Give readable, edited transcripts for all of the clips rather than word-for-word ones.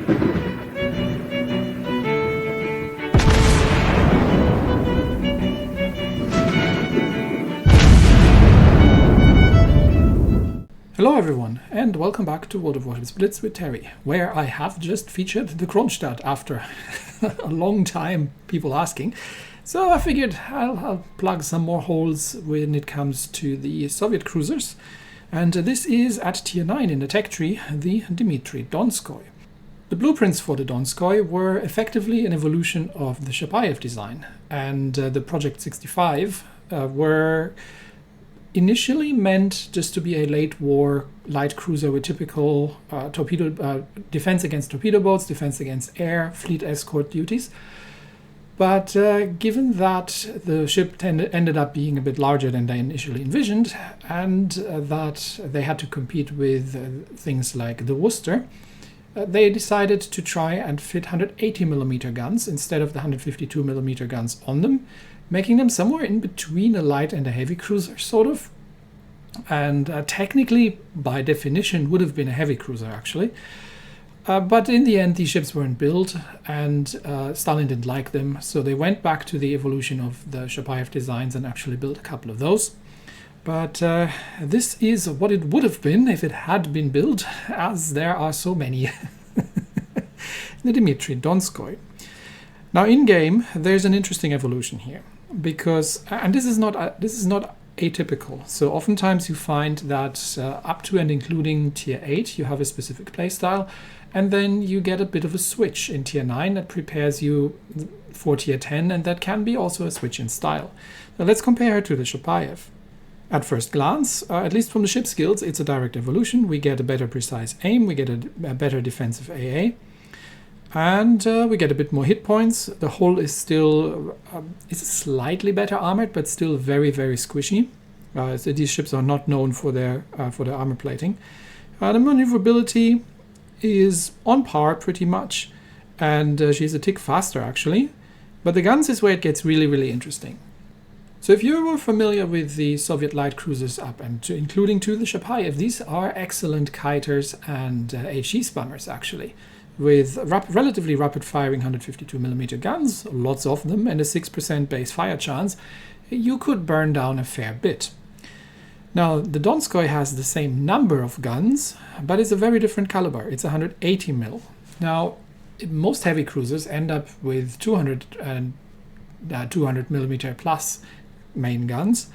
Hello everyone, and welcome back to World of Warships Blitz with Terry, where I have just featured the Kronstadt after a long time people asking. So I figured I'll plug some more holes when it comes to the Soviet cruisers. And this is at tier 9 in the tech tree, the Dmitri Donskoi. The blueprints for the Donskoi were effectively an evolution of the Chapayev design, and the Project 65 were initially meant just to be a late war light cruiser with typical defense against torpedo boats, defense against air, fleet escort duties. But given that the ship ended up being a bit larger than they initially envisioned, and that they had to compete with things like the Worcester, they decided to try and fit 180mm guns instead of the 152mm guns on them, making them somewhere in between a light and a heavy cruiser, sort of. And technically, by definition, would have been a heavy cruiser, actually. But in the end, these ships weren't built, and Stalin didn't like them, so they went back to the evolution of the Chapayev designs and actually built a couple of those. But this is what it would have been if it had been built, as there are so many. The Dmitri Donskoi. Now, in game, there's an interesting evolution here, because, and this is not atypical. So oftentimes you find that up to and including tier 8, you have a specific playstyle, and then you get a bit of a switch in tier 9 that prepares you for tier 10, and that can be also a switch in style. Now let's compare it to the Chapayev. At first glance, at least from the ship skills, it's a direct evolution. We get a better precise aim, we get a better defensive AA, and we get a bit more hit points. The hull is still it's slightly better armored, but still very, very squishy. So these ships are not known for their armor plating. The maneuverability is on par pretty much, and she's a tick faster actually. But the guns is where it gets really, really interesting. So if you were familiar with the Soviet light cruisers up and including to the Chapayev, these are excellent kiters and HE spammers actually, with relatively rapid firing 152mm guns, lots of them, and a 6% base fire chance. You could burn down a fair bit. Now, the Donskoi has the same number of guns, but it's a very different caliber. It's 180mm. Now, most heavy cruisers end up with 200mm plus main guns.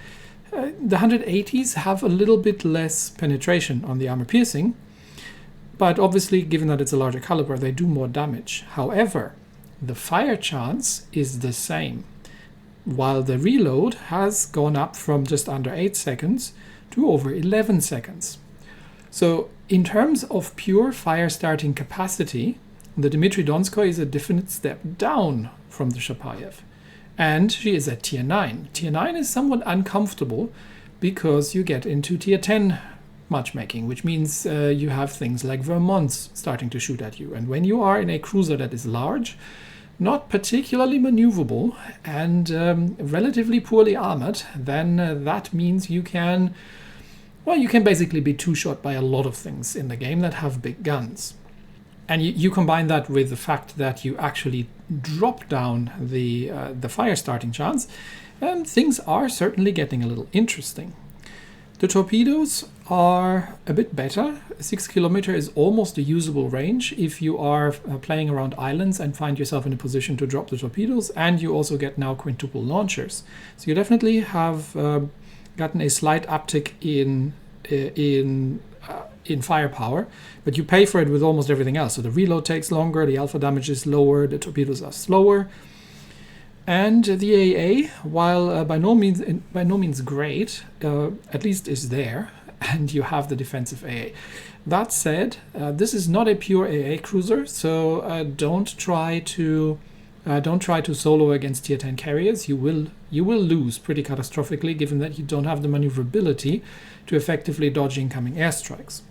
The 180s have a little bit less penetration on the armor piercing, but obviously, given that it's a larger caliber, they do more damage. However, the fire chance is the same, while the reload has gone up from just under 8 seconds to over 11 seconds. So in terms of pure fire starting capacity, the Dmitri Donskoi is a definite step down from the Chapayev. And she is at tier 9. Tier 9 is somewhat uncomfortable because you get into tier 10 matchmaking, which means you have things like Vermonts starting to shoot at you. And when you are in a cruiser that is large, not particularly maneuverable, and relatively poorly armored, then that means you can basically be two-shot by a lot of things in the game that have big guns. And you combine that with the fact that you actually drop down the fire starting chance, and things are certainly getting a little interesting. The torpedoes are a bit better. 6 km is almost a usable range if you are playing around islands and find yourself in a position to drop the torpedoes, and you also get now quintuple launchers. So you definitely have gotten a slight uptick in firepower, but you pay for it with almost everything else. So the reload takes longer, the alpha damage is lower, the torpedoes are slower, and the AA, while by no means great, at least is there, and you have the defensive AA. That said, this is not a pure AA cruiser, so don't try to solo against tier 10 carriers. You will lose pretty catastrophically, given that you don't have the maneuverability to effectively dodge incoming airstrikes.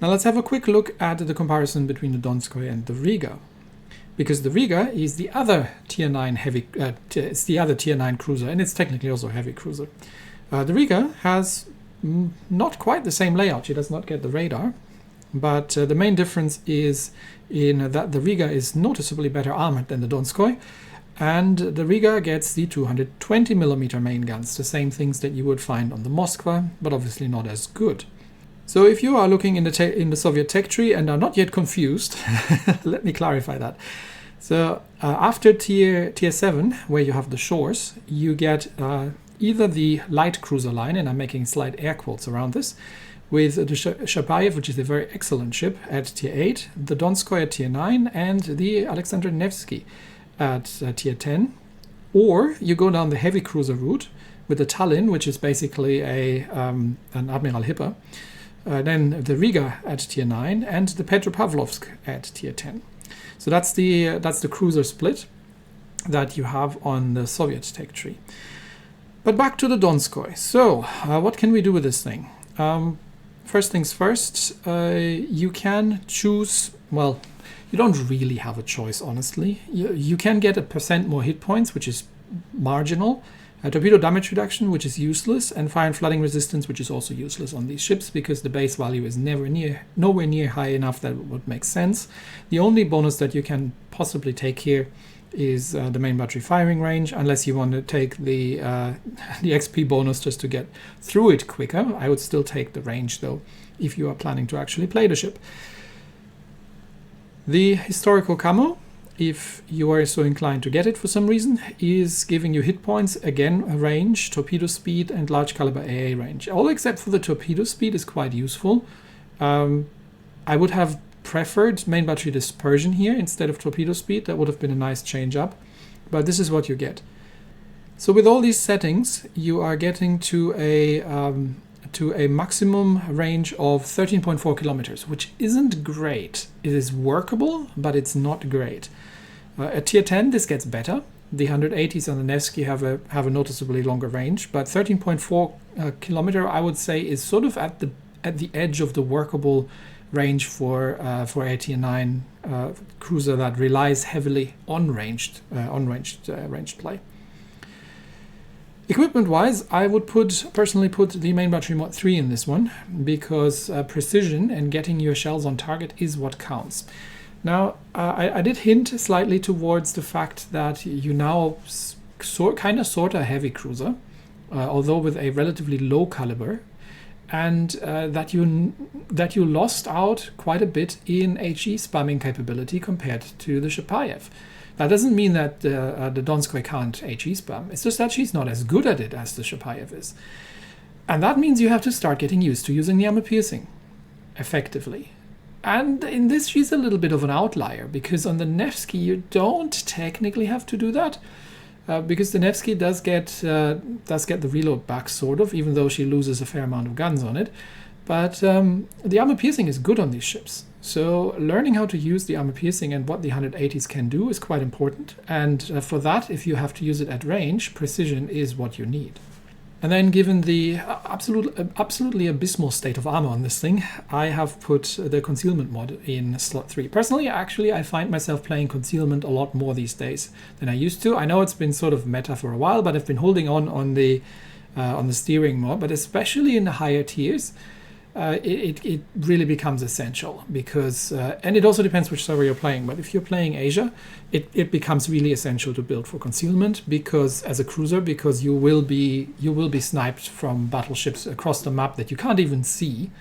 Now let's have a quick look at the comparison between the Donskoi and the Riga, because the Riga is the other tier 9 tier 9 cruiser, and it's technically also a heavy cruiser. The Riga has not quite the same layout. She does not get the radar, but the main difference is in that the Riga is noticeably better armored than the Donskoi, and the Riga gets the 220mm main guns, the same things that you would find on the Moskva, but obviously not as good. So if you are looking in the Soviet tech tree and are not yet confused, let me clarify that. So after tier 7, where you have the shores, you get either the light cruiser line, and I'm making slight air quotes around this, with the Chapayev, which is a very excellent ship, at tier 8, the Donskoi at tier 9, and the Alexander Nevsky at tier 10. Or you go down the heavy cruiser route with the Tallinn, which is basically an Admiral Hipper, then the Riga at tier 9, and the Petropavlovsk at tier 10. So that's the cruiser split that you have on the Soviet tech tree. But back to the Donskoi. So what can we do with this thing? First things first, you can choose, well, you don't really have a choice, honestly. You can get 1% more hit points, which is marginal, torpedo damage reduction, which is useless, and fire and flooding resistance, which is also useless on these ships because the base value is nowhere near high enough that it would make sense. The only bonus that you can possibly take here is the main battery firing range, unless you want to take the XP bonus just to get through it quicker. I would still take the range though, if you are planning to actually play the ship. The historical camo, if you are so inclined to get it for some reason, is giving you hit points, again, a range, torpedo speed, and large caliber AA range. All except for the torpedo speed is quite useful. I would have preferred main battery dispersion here instead of torpedo speed. That would have been a nice change up, but this is what you get. So with all these settings, you are getting to a maximum range of 13.4 kilometers, which isn't great. It is workable, but it's not great. At tier 10, this gets better. The 180s on the Nevsky have a noticeably longer range, but 13.4 kilometer, I would say, is sort of at the edge of the workable range for a tier 9 cruiser that relies heavily on ranged play. Equipment-wise, I would personally put the main battery mod 3 in this one, because precision and getting your shells on target is what counts. Now, I did hint slightly towards the fact that you now kind of sort a heavy cruiser, although with a relatively low caliber, and that you lost out quite a bit in HE spamming capability compared to the Chapayev. That doesn't mean that the Donskoi can't HE spam. It's just that she's not as good at it as the Chapayev is. And that means you have to start getting used to using the armor piercing effectively. And in this, she's a little bit of an outlier, because on the Nevsky, you don't technically have to do that. Because the Nevsky does get the reload back, sort of, even though she loses a fair amount of guns on it. But the armor piercing is good on these ships. So learning how to use the armor piercing and what the 180s can do is quite important. And for that, if you have to use it at range, precision is what you need. And then, given the absolutely abysmal state of armor on this thing, I have put the concealment mod in slot 3. Personally, actually, I find myself playing concealment a lot more these days than I used to. I know it's been sort of meta for a while, but I've been holding on the steering mod. But especially in the higher tiers, it really becomes essential, because and it also depends which server you're playing, but if you're playing Asia, it becomes really essential to build for concealment, because as a cruiser, because you will be sniped from battleships across the map that you can't even see,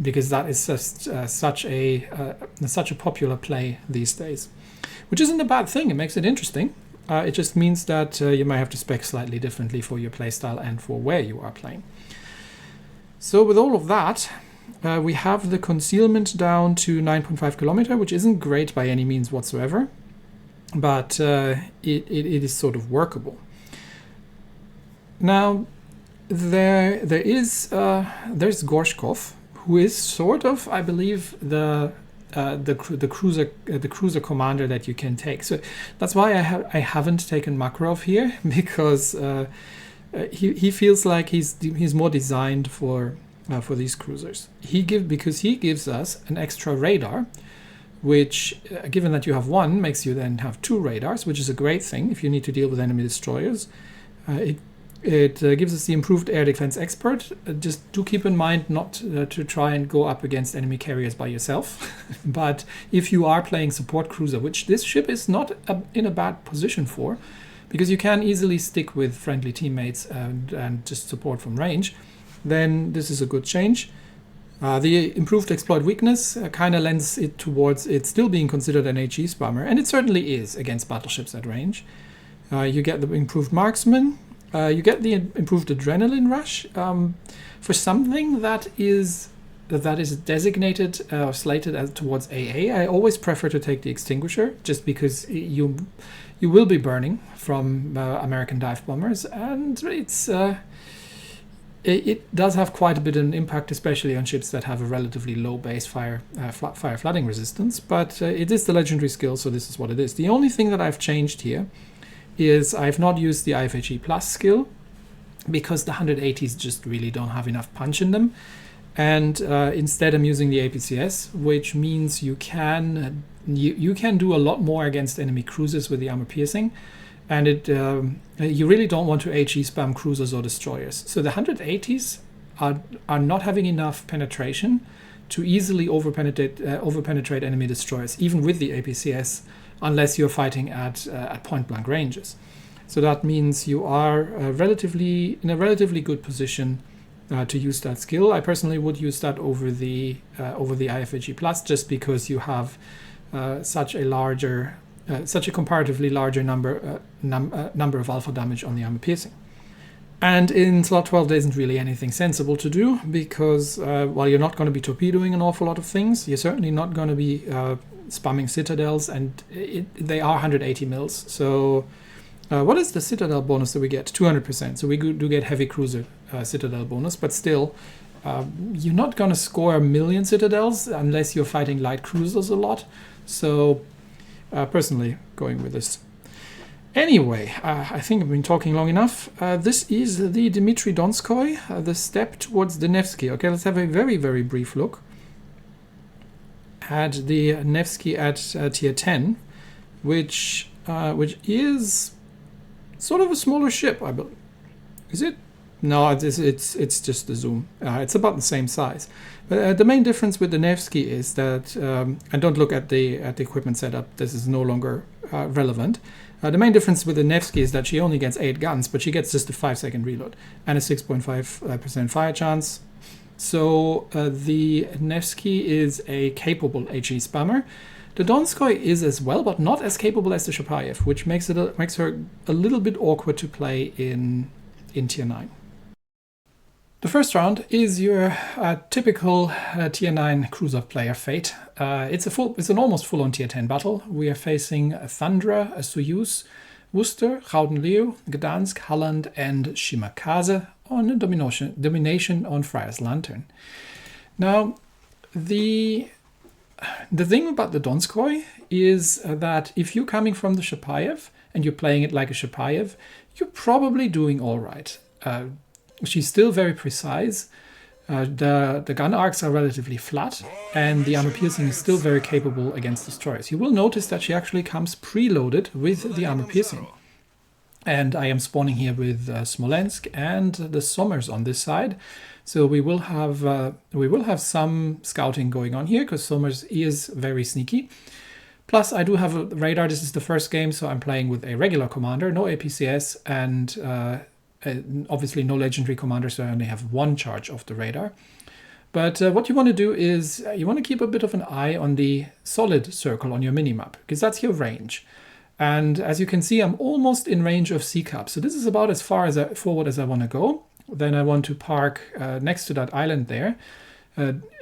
because that is just such a popular play these days, which isn't a bad thing. It makes it interesting. It just means that you might have to spec slightly differently for your playstyle and for where you are playing. So with all of that, we have the concealment down to 9.5 kilometer, which isn't great by any means whatsoever, but it is sort of workable. Now, there's Gorshkov, who is sort of, I believe, the cruiser commander that you can take. So that's why I haven't taken Makarov here, because he feels like he's more designed for these cruisers. Because he gives us an extra radar, which, given that you have one, makes you then have 2 radars, which is a great thing if you need to deal with enemy destroyers. It gives us the improved air defense expert. Just do keep in mind not to try and go up against enemy carriers by yourself. But if you are playing support cruiser, which this ship is not in a bad position for, because you can easily stick with friendly teammates and just support from range, then this is a good change. The improved exploit weakness kind of lends it towards it still being considered an HE spammer, and it certainly is against battleships at range. You get the improved marksman. You get the improved adrenaline rush for something that is designated or slated as towards AA. I always prefer to take the extinguisher just because you will be burning from American dive bombers, and it does have quite a bit of an impact, especially on ships that have a relatively low base fire flooding resistance. But it is the legendary skill, so this is what it is. The only thing that I've changed here is I've not used the IFHE Plus skill because the 180s just really don't have enough punch in them. And instead I'm using the APCS, which means you can do a lot more against enemy cruisers with the armor piercing. And you really don't want to HE spam cruisers or destroyers. So the 180s are not having enough penetration to easily overpenetrate enemy destroyers, even with the APCS, unless you're fighting at point-blank ranges. So that means you are in a relatively good position to use that skill. I personally would use that over the IFHE Plus, just because you have such a comparatively larger number of alpha damage on the armor piercing. And in slot 12 there isn't really anything sensible to do, because while you're not going to be torpedoing an awful lot of things, you're certainly not going to be spamming citadels, and they are 180 mils. So what is the citadel bonus that we get? 200%. So we do get heavy cruiser citadel bonus, but still you're not going to score a million citadels unless you're fighting light cruisers a lot. So personally going with this. Anyway, I think I've been talking long enough. This is the Dmitri Donskoi, the step towards the Nevsky. Okay, let's have a very, very brief look at the Nevsky at tier 10, which is sort of a smaller ship, I believe. Is it? No, it's just the zoom. It's about the same size. But the main difference with the Nevsky is that, and don't look at the equipment setup, this is no longer relevant. The main difference with the Nevsky is that she only gets 8 guns, but she gets just a 5-second reload and a 6.5% fire chance. So the Nevsky is a capable HE spammer. The Donskoi is as well, but not as capable as the Chapayev, which makes her a little bit awkward to play in tier 9. The first round is your typical tier 9 cruiser player fate. It's an almost full-on tier 10 battle. We are facing a Thundra, a Soyuz, Worcester, Gouden Gdansk, Holland, and Shimakaze on a domination on Friar's Lantern. Now, the thing about the Donskoi is that if you're coming from the Chapayev and you're playing it like a Chapayev, you're probably doing all right. She's still very precise. The gun arcs are relatively flat, and the armor piercing is still very capable against destroyers. You will notice that she actually comes preloaded with the armor piercing. And I am spawning here with Smolensk and the Sommers on this side. So we will have some scouting going on here, because Sommers is very sneaky. Plus, I do have a radar. This is the first game, so I'm playing with a regular commander, no APCS, and obviously no legendary commander, so I only have one charge of the radar. But what you want to do is you want to keep a bit of an eye on the solid circle on your minimap, because that's your range. And as you can see, I'm almost in range of C-Cap. So this is about as far forward as I want to go. Then I want to park next to that island there,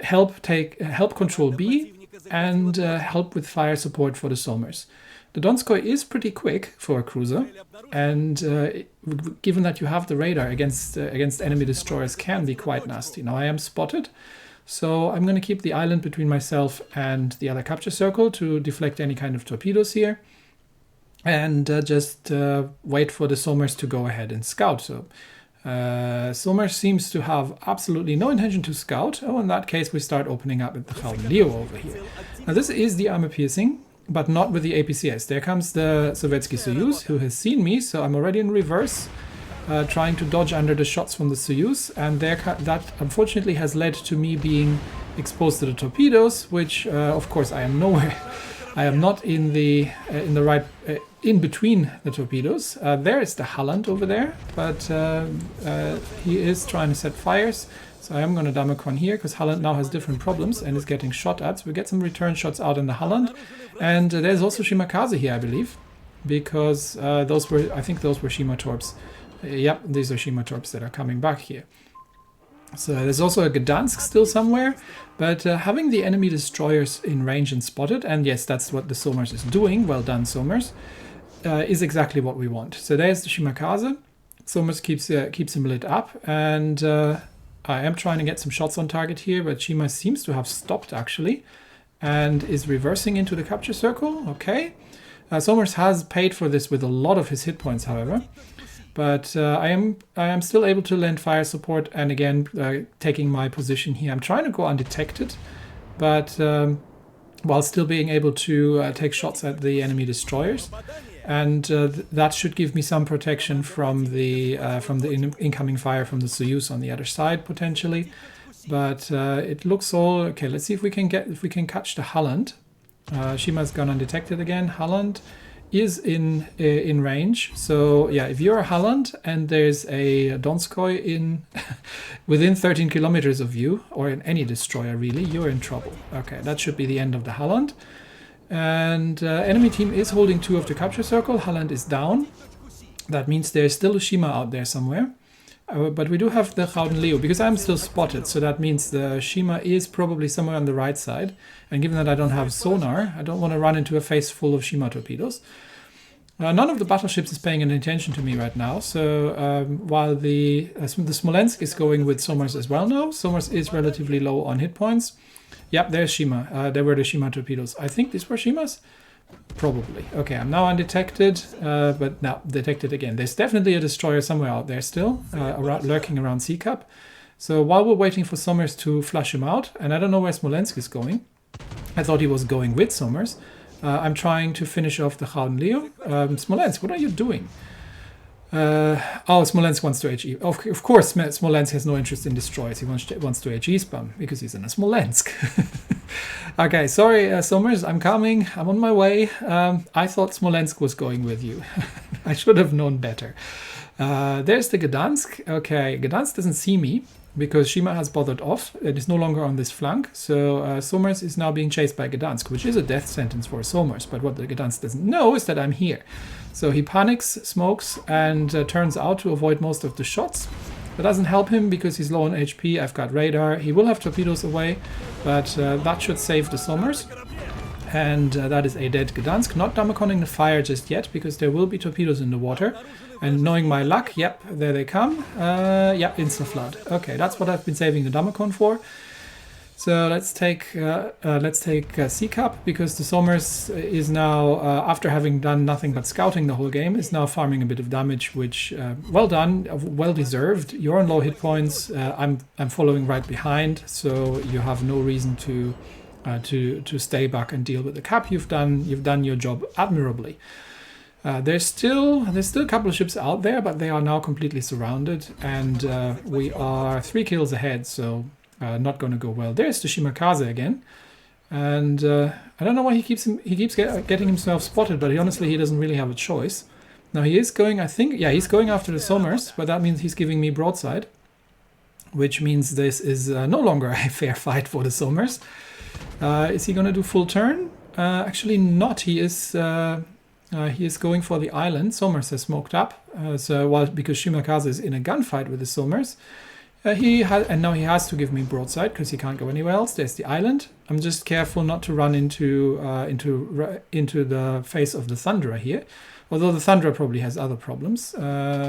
help control B, and help with fire support for the Sommers. The Donskoi is pretty quick for a cruiser, and given that you have the radar against enemy destroyers, can be quite nasty. Now I am spotted, so I'm going to keep the island between myself and the other capture circle to deflect any kind of torpedoes here, and just wait for the Sommers to go ahead and scout. So Sommers seems to have absolutely no intention to scout. Oh, in that case we start opening up at the Gouden Leo over here. Now this is the armor piercing, but not with the APCS. There comes the Sovietsky Soyuz, who has seen me, so I'm already in reverse. trying to dodge under the shots from the Soyuz, and that unfortunately has led to me being exposed to the torpedoes, which of course I am nowhere. I am not in the right in between the torpedoes. There is the Halland over there, but he is trying to set fires. So I am going to Damacon here because Halland now has different problems and is getting shot at. So we get some return shots out in the Halland, and there's also Shimakaze here, I believe, because I think those were Shima torps. Yep, these are Shima torps that are coming back here. So there's also a Gdansk still somewhere, but having the enemy destroyers in range and spotted, and yes, that's what the Somers is doing, well done Somers, is exactly what we want. So there's the Shimakaze. Somers keeps him lit up, and I am trying to get some shots on target here, but Shima seems to have stopped actually, and is reversing into the capture circle. Okay, Somers has paid for this with a lot of his hit points, however. But I am still able to lend fire support, and again taking my position here. I'm trying to go undetected, but while still being able to take shots at the enemy destroyers, and that should give me some protection from the incoming fire from the Soyuz on the other side potentially. But it looks all okay. Let's see if we can catch the Halland. Shima's gone undetected again. Halland is in range, so yeah, if you're a Halland and there's a Donskoi in within 13 kilometers of you, or in any destroyer really, you're in trouble. Okay, that should be the end of the Halland, and enemy team is holding 2 of the capture circle. Halland is down. That means there's still a Shima out there somewhere, but we do have the Gouden Leo because I'm still spotted, so that means the Shima is probably somewhere on the right side. And given that I don't have sonar, I don't want to run into a face full of Shima torpedoes. None of the battleships is paying any attention to me right now, so while the Smolensk is going with Somers as well now. Somers is relatively low on hit points. Yep, there's Shima. There were the Shima torpedoes. I think these were Shimas? Probably. Okay, I'm now undetected, but now detected again. There's definitely a destroyer somewhere out there still, lurking around Sea Cup. So while we're waiting for Somers to flush him out, and I don't know where Smolensk is going. I thought he was going with Somers. I'm trying to finish off the Gouden Leo. Smolensk, what are you doing? Oh, Smolensk wants to HE. Of course, Smolensk has no interest in destroyers. He wants to HE spam because he's in a Smolensk. Okay, sorry, Somers, I'm coming. I'm on my way. I thought Smolensk was going with you. I should have known better. There's the Gdansk. Okay, Gdansk doesn't see me because Shima has bothered off. It is no longer on this flank. So Somers is now being chased by Gdansk, which is a death sentence for Somers. But what the Gdansk doesn't know is that I'm here. So he panics, smokes, and turns out to avoid most of the shots. That doesn't help him because he's low on HP. I've got radar. He will have torpedoes away, but that should save the Somers. And that is a dead Gdansk. Not Damaconing the fire just yet because there will be torpedoes in the water. And knowing my luck, yep, there they come. Yep, insta-flood. Okay, that's what I've been saving the Damacon for. So let's take Sea Cup because the Somers is now, after having done nothing but scouting the whole game, is now farming a bit of damage, which, well done, well deserved. You're on low hit points. I'm following right behind, so you have no reason to stay back and deal with the cap. You've done your job admirably. There's still a couple of ships out there, but they are now completely surrounded, and we are 3 kills ahead, so not going to go well. There's the Shimakaze again, and I don't know why he keeps getting himself spotted, but honestly he doesn't really have a choice. Now he is going, I think, yeah, he's going after the Somers, but that means he's giving me broadside, which means this is no longer a fair fight for the Somers. Is he going to do full turn? Actually not. He is going for the island. Somers has smoked up, because Shimakaze is in a gunfight with the Somers. And now he has to give me broadside because he can't go anywhere else. There's the island. I'm just careful not to run into the face of the Thunderer here. Although the Thunderer probably has other problems.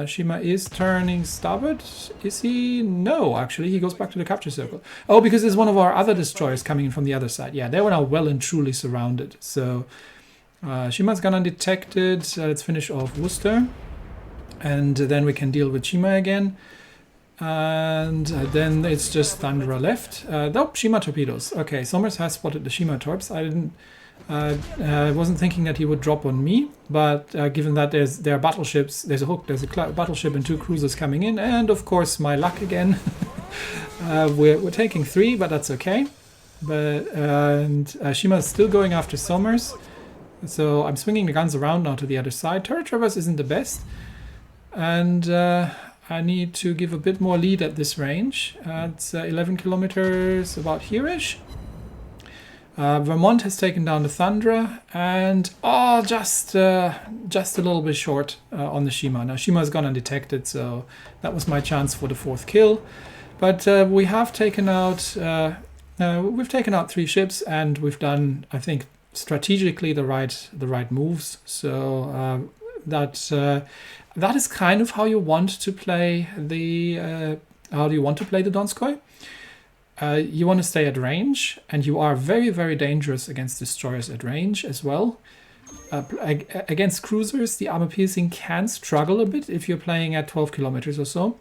Shima is turning starboard. Is he? No, actually. He goes back to the capture circle. Oh, because there's one of our other destroyers coming in from the other side. Yeah, they were now well and truly surrounded. So Shima's gone undetected. Let's finish off Worcester. And then we can deal with Shima again. And then it's just Thunderer left. Nope, Shima torpedoes. Okay, Somers has spotted the Shima torps. I wasn't thinking that he would drop on me, but given that there are battleships, there's a battleship and 2 cruisers coming in, and of course my luck again. We're taking 3, but that's okay. And Shima's still going after Somers, so I'm swinging the guns around now to the other side. Turret traverse isn't the best, and I need to give a bit more lead at this range. It's 11 kilometers, about here-ish. Vermont has taken down the Thundra, and just a little bit short on the Shima. Now Shima's gone undetected, so that was my chance for the 4th kill. But we have taken out we've taken out 3 ships, and we've done, I think, strategically the right moves. So that is kind of how you want to play the Donskoi. You want to stay at range, and you are very, very dangerous against destroyers at range as well. Against cruisers, the armor piercing can struggle a bit if you're playing at 12 kilometers or so.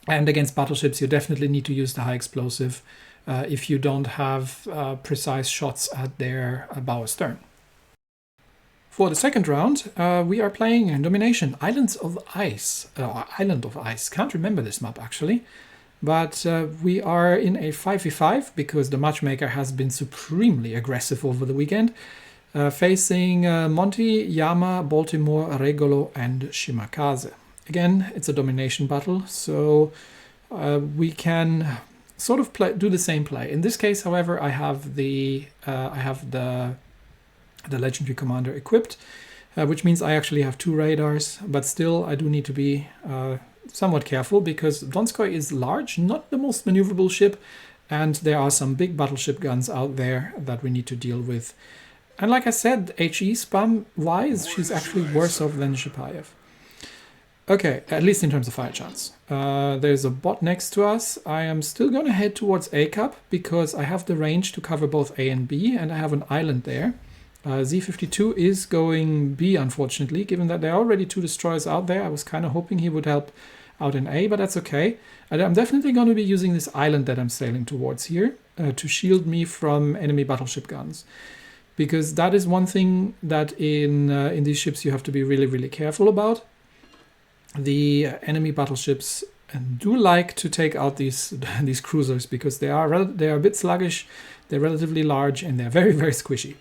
And against battleships, you definitely need to use the high explosive if you don't have precise shots at their bow stern. For the second round, we are playing Domination, Islands of Ice. Island of Ice, can't remember this map actually. But we are in a 5v5 because the matchmaker has been supremely aggressive over the weekend, facing Monty, Yama, Baltimore, Regolo, and Shimakaze. Again, it's a domination battle, so we can sort of do the same play. In this case, however, I have the legendary commander equipped, which means I actually have 2 radars, but still I do need to be somewhat careful because Donskoi is large, not the most maneuverable ship, and there are some big battleship guns out there that we need to deal with. And like I said, HE spam-wise, she's actually worse off than Chapayev. Okay, at least in terms of fire chance. There's a bot next to us. I am still going to head towards A Cup because I have the range to cover both A and B, and I have an island there. Z52 is going B, unfortunately, given that there are already 2 destroyers out there. I was kind of hoping he would help out in A, but that's okay. And I'm definitely going to be using this island that I'm sailing towards here to shield me from enemy battleship guns. Because that is one thing that in these ships you have to be really, really careful about. The enemy battleships do like to take out these cruisers because they are a bit sluggish, they're relatively large, and they're very, very squishy.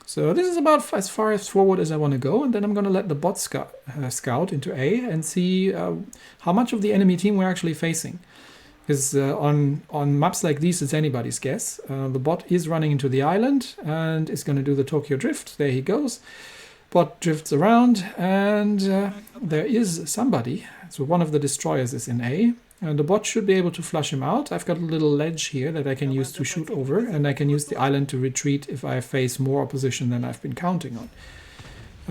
So this is about as far as forward as I want to go, and then I'm going to let the bot scout into A and see how much of the enemy team we're actually facing. Because on maps like these, it's anybody's guess. The bot is running into the island and is going to do the Tokyo Drift. There he goes. Bot drifts around, and there is somebody. So one of the destroyers is in A, and the bot should be able to flush him out. I've got a little ledge here that I can use to shoot over, and I can use the island to retreat if I face more opposition than I've been counting on.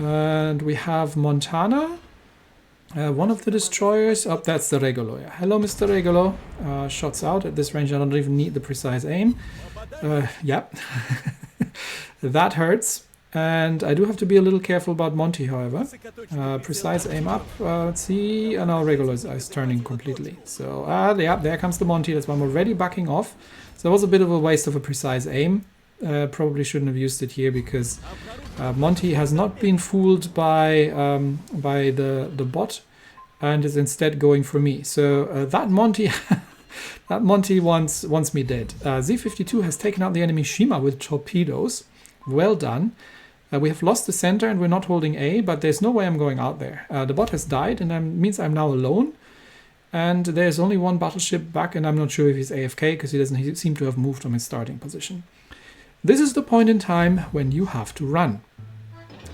And we have Montana, one of the destroyers. Oh, that's the Regolo. Yeah. Hello, Mr. Regolo. Shots out at this range. I don't even need the precise aim. Yep. That hurts. And I do have to be a little careful about Monty, however. Precise aim up. Let's see. And now Regolo is turning completely. So, yeah, there comes the Monty. That's why I'm already backing off. So that was a bit of a waste of a precise aim. Probably shouldn't have used it here because Monty has not been fooled by the bot and is instead going for me. So that Monty that Monty wants me dead. Z52 has taken out the enemy Shima with torpedoes. Well done. We have lost the center and we're not holding A, but there's no way I'm going out there. The bot has died and that means I'm now alone. And there's only one battleship back, and I'm not sure if he's AFK because he doesn't seem to have moved from his starting position. This is the point in time when you have to run.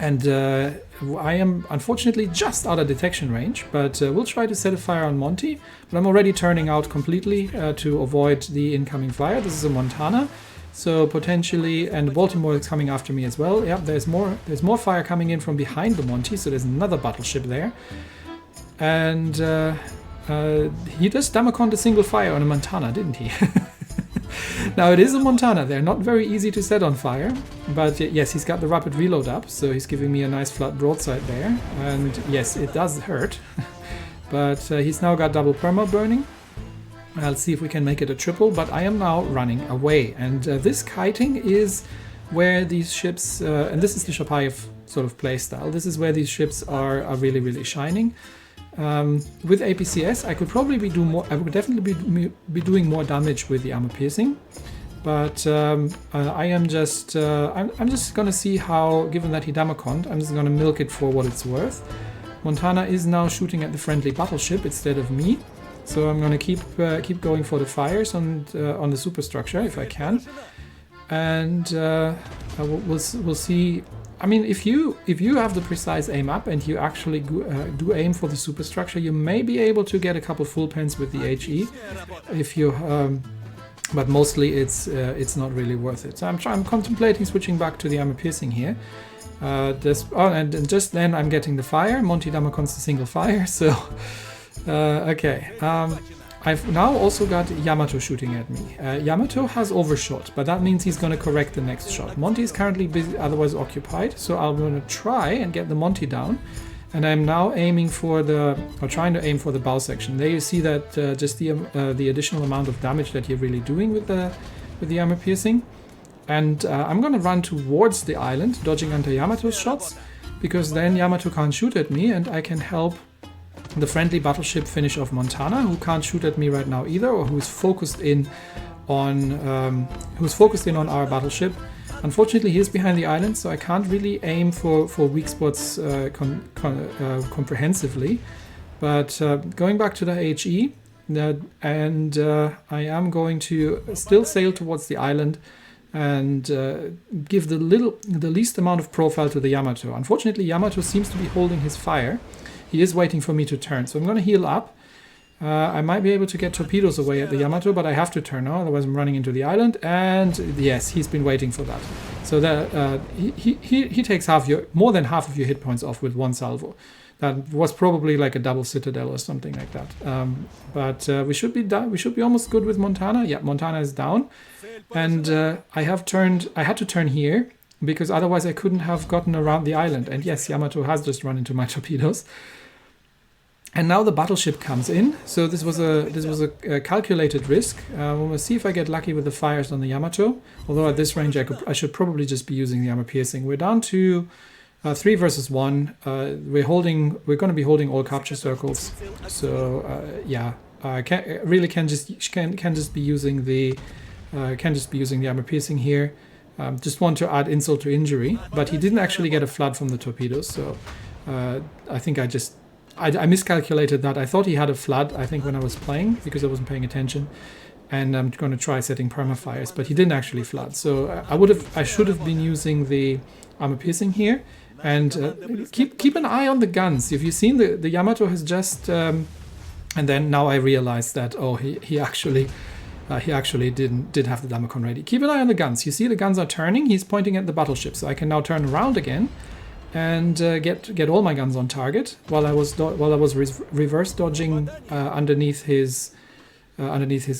And I am unfortunately just out of detection range, but we'll try to set a fire on Monty. But I'm already turning out completely to avoid the incoming fire. This is a Montana. So potentially, and Baltimore is coming after me as well. Yeah, there's more fire coming in from behind the Monty, so there's another battleship there. And he just Damaconed a single fire on a Montana, didn't he? Now it is a Montana, they're not very easy to set on fire, but yes, he's got the rapid reload up, so he's giving me a nice flat broadside there, and yes, it does hurt, but he's now got double perma burning. I'll see if we can make it a triple, but I am now running away, and this kiting is where these ships, and this is the Chapayev sort of playstyle, this is where these ships are really, really shining. With APCS, I could probably I would definitely be doing more damage with the armor piercing. But I'm just gonna see how, given that he Damaconed, I'm just gonna milk it for what it's worth. Montana is now shooting at the friendly battleship instead of me, so I'm gonna keep going for the fires on the superstructure if I can, and we'll see. I mean, if you have the precise aim up and you actually do aim for the superstructure, you may be able to get a couple full pens with the HE. If you but mostly it's not really worth it. So I'm contemplating switching back to the armor piercing here. And just then I'm getting the fire. Monty Damacon's the single fire. So okay. I've now also got Yamato shooting at me. Yamato has overshot, but that means he's going to correct the next shot. Monty is currently busy, otherwise occupied. So I'm going to try and get the Monty down. And I'm now aiming for trying to aim for the bow section. There you see that just the additional amount of damage that you're really doing with the armor piercing. And I'm gonna run towards the island, dodging under Yamato's shots, because then Yamato can't shoot at me, and I can help the friendly battleship finish off Montana, who can't shoot at me right now either, or who's focused in on our battleship. Unfortunately, he is behind the island, so I can't really aim for weak spots comprehensively. But going back to the HE, I am going to still sail towards the island and give the least amount of profile to the Yamato. Unfortunately, Yamato seems to be holding his fire. He is waiting for me to turn, so I'm going to heal up. I might be able to get torpedoes away at the Yamato, but I have to turn now, otherwise I'm running into the island. And yes, he's been waiting for that. So that he takes more than half of your hit points off with one salvo. That was probably like a double citadel or something like that. But we should be done. We should be almost good with Montana. Yeah, Montana is down, and I had to turn here because otherwise I couldn't have gotten around the island. And yes, Yamato has just run into my torpedoes. And now the battleship comes in, so this was a calculated risk. We'll see if I get lucky with the fires on the Yamato. Although at this range I should probably just be using the armor piercing. We're down to 3 versus 1. We're going to be holding all capture circles. So yeah, can just be using the armor piercing here. Just want to add insult to injury, but he didn't actually get a flood from the torpedoes. So I think I miscalculated that. I thought he had a flood, I think, when I was playing, because I wasn't paying attention. And I'm going to try setting permafires, but he didn't actually flood. So I should have been using the armor piercing here. And keep an eye on the guns. If you've seen the Yamato has just... and then now I realized that, oh, he actually did have the Damacon ready. Keep an eye on the guns. You see the guns are turning. He's pointing at the battleship. So I can now turn around again and get all my guns on target while I was reverse dodging underneath his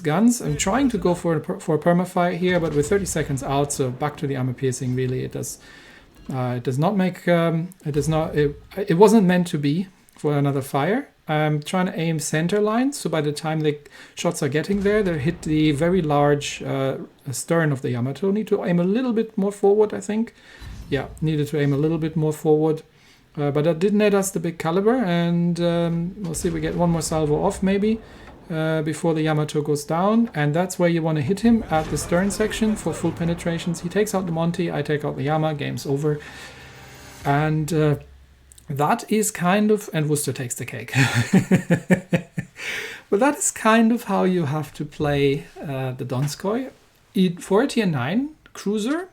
guns. I'm trying to go for a permafire here, but with 30 seconds out, so back to the armor piercing. Really, it wasn't meant to be for another fire. I'm trying to aim center line, so by the time the shots are getting there, they hit the very large stern of the Yamato. Need to aim a little bit more forward, I think. Yeah, needed to aim a little bit more forward. But that did net us the big caliber, and we'll see if we get one more salvo off maybe before the Yamato goes down. And that's where you want to hit him, at the stern section for full penetrations. He takes out the Monty, I take out the Yama, game's over. And that is kind of... and Worcester takes the cake. But that is kind of how you have to play the Donskoi. For a tier 9 cruiser,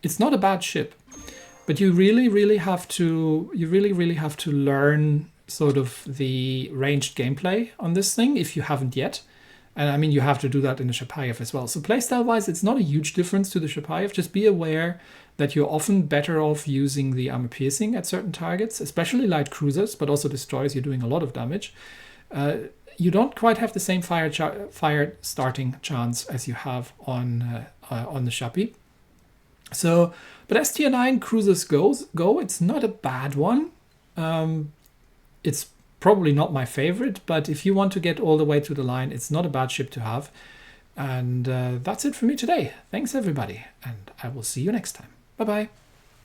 it's not a bad ship. But you really have to learn sort of the ranged gameplay on this thing if you haven't yet. And I mean, you have to do that in the Chapayev as well. So playstyle wise, it's not a huge difference to the Chapayev. Just be aware that you're often better off using the armor piercing at certain targets, especially light cruisers, but also destroyers. You're doing a lot of damage. You don't quite have the same fire starting chance as you have on the Chapi. So, but as tier 9 cruisers go, it's not a bad one. It's probably not my favorite, but if you want to get all the way to the line, it's not a bad ship to have. And that's it for me today. Thanks everybody, and I will see you next time. Bye bye.